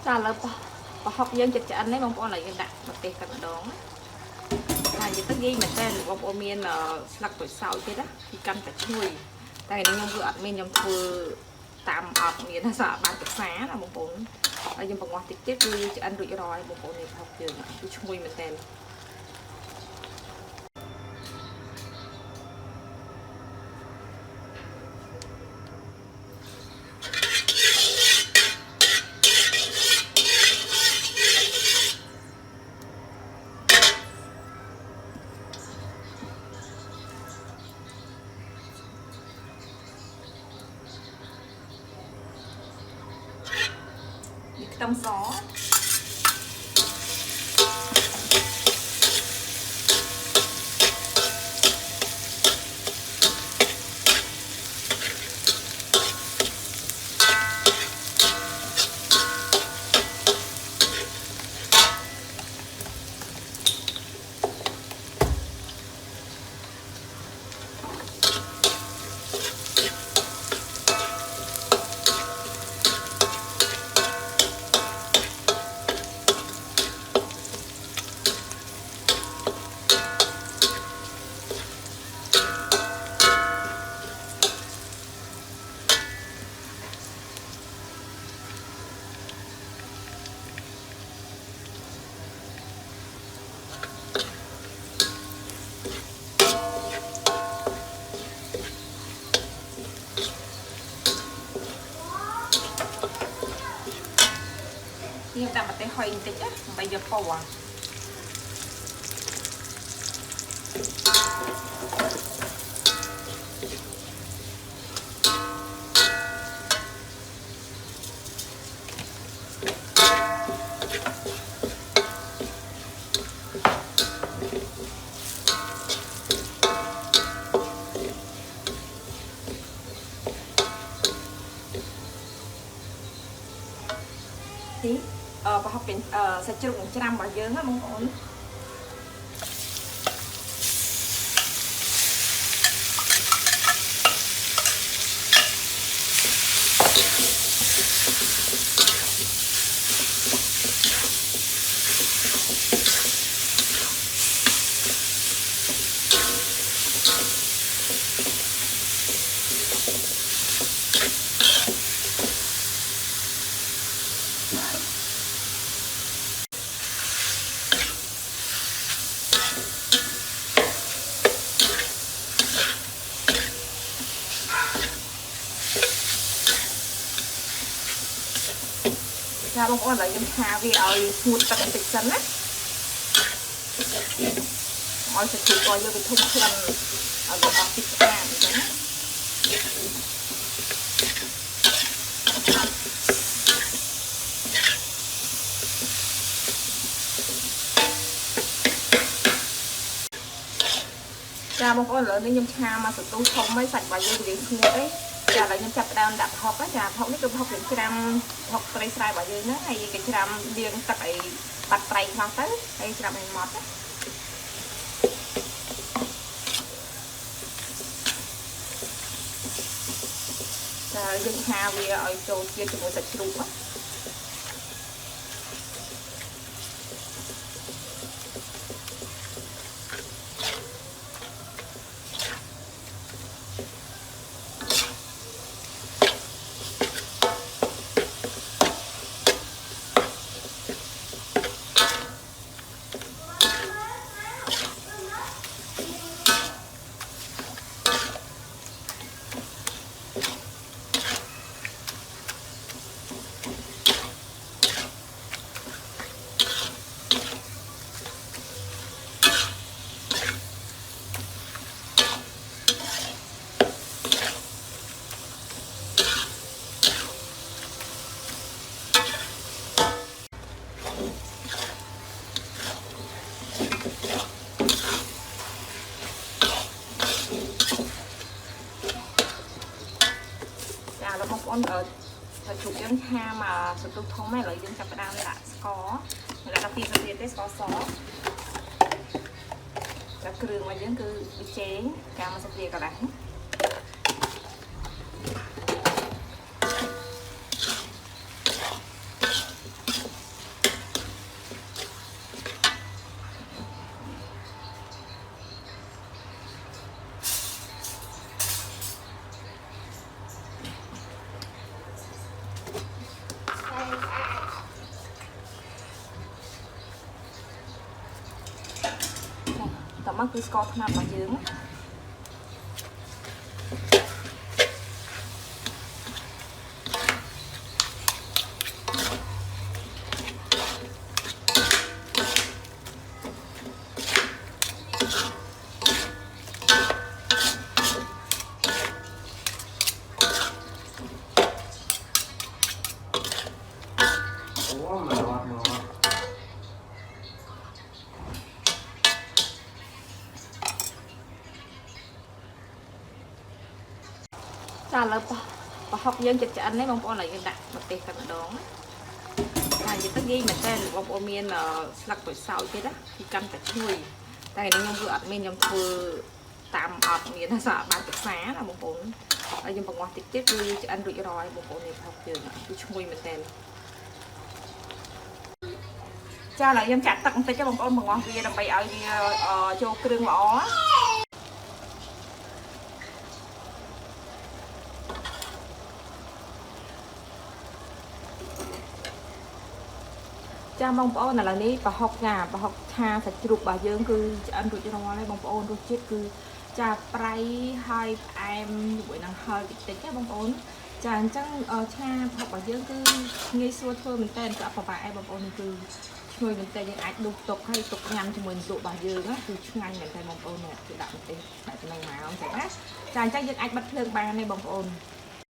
ចាលើប្រហុកយើងចិត្តឆ្អិននេះបងប្អូនឡើយយើងដាក់ម្ទេសតែម្ដងតែនិយាយទៅនិយាយមែនតើបងប្អូនមានស្លឹកក្រូចសើចទៀតណាពីកាន់តែឈ្ងុយតែខ្ញុំគឺអត់មានខ្ញុំធ្វើតាមអត់មានថាបានពិសាណាបងប្អូនហើយខ្ញុំបង្គាស់តិចទៀតគឺឆ្អិនរួចរាល់បងប្អូននេះប្រហុកយើងគឺឈ្ងុយមែនតើខ្ទឹមសខ្ញុំដាក់ម្ទេសហុយបន្តិចណាដើម្បីយកពណ៌នេះប្រហុកពេញសាច់ជ្រូកនឹងច្រាំរបស់យើងណាបងប្អូនចាបងប្អូនឥឡូវខ្ញុំឆាវាឲ្យស្ងួតទឹកបន្តិចសិនណាឲ្យសាច់ជ្រូករបស់យើងវាធំក្លិនឲ្យវាអស់ពីស្អាតអញ្ចឹងណាចាបងប្អូនឥឡូវនេះខ្ញុំឆាមកសន្ទុះធំហើយសាច់របស់យើងវាស្ងួតហើយចាឥឡូវខ្ញុំចាប់ផ្ដើមដាក់ប្រហុកណាចាប្រហុកនេះគឺប្រហុកយើងច្រាំប្រហុកត្រីស្រែរបស់យើងហ្នឹងហើយគេច្រាំលាងទឹកឲ្យបាត់ត្រីខ្លះទៅហើយច្រាំឲ្យម៉ត់ណាចាយើងឆាវាឲ្យចូលជាតិជាមួយសាច់ជ្រូកណាបងប្អូនសាច់ជ្រូកយើងឆាមកសន្ទុះធំហើយឥឡូវយើងចាប់ផ្ដើមដាក់ស្ករដាក់ដល់2នាទីទេស្ករសแล้วគ្រឿងរបស់យើងគឺប៊ីចេងកាមកសុខវាកន្លះ តមកគឺស្ករត្នោតរបស់យើងចាឥឡូវប្រហុកយើងចិត្តឆ្អិននេះបងប្អូនឡើយយើងដាក់ម្ទេសតែម្ដងតែនិយាយទៅងាយមែនតើបងប្អូនមានស្លឹកក្រូចសើចទៀតណាគឺកាន់តែឈ្ងុយតែខ្ញុំគឺអត់មានខ្ញុំធ្វើតាមអត់មានថាសាបានពិសាណាបងប្អូនហើយខ្ញុំបង្ងាស់តិចទៀតគឺឆ្អិនរួចរាល់បងប្អូននេះប្រហុកយើងគឺឈ្ងុយមែនតើចាឥឡូវខ្ញុំចាក់ទឹកបន្តិចបងប្អូនបង្ងាស់វាដើម្បីឲ្យវាចូលគ្រឿងល្អចាបងប្អូនឥឡូវនេះប្រហុកឆាសាច់ជ្រូករបស់យើងគឺឆ្អិនរួចរាល់ហើយបងប្អូនរសជាតិគឺចាប្រៃហើយផ្អែមជាមួយនឹងហឹរតិចតិចណាបងប្អូនចាអញ្ចឹងឆាប្រហុករបស់យើងគឺងាយស្រួលធ្វើមែនតើក៏ប្រហែលបងប្អូននេះគឺឈ្ងុយមែនតើយើងអាចដុសទុកហើយទុកញ៉ាំជាមួយនឹងលក់របស់យើងណាគឺឆ្ងាញ់មែនតើបងប្អូននេះគឺដាក់ម្ទេសដាក់ចំណងមកអញ្ចឹងណាចាអញ្ចឹងយើងអាចបិទភ្លើងបានទេបងប្អូន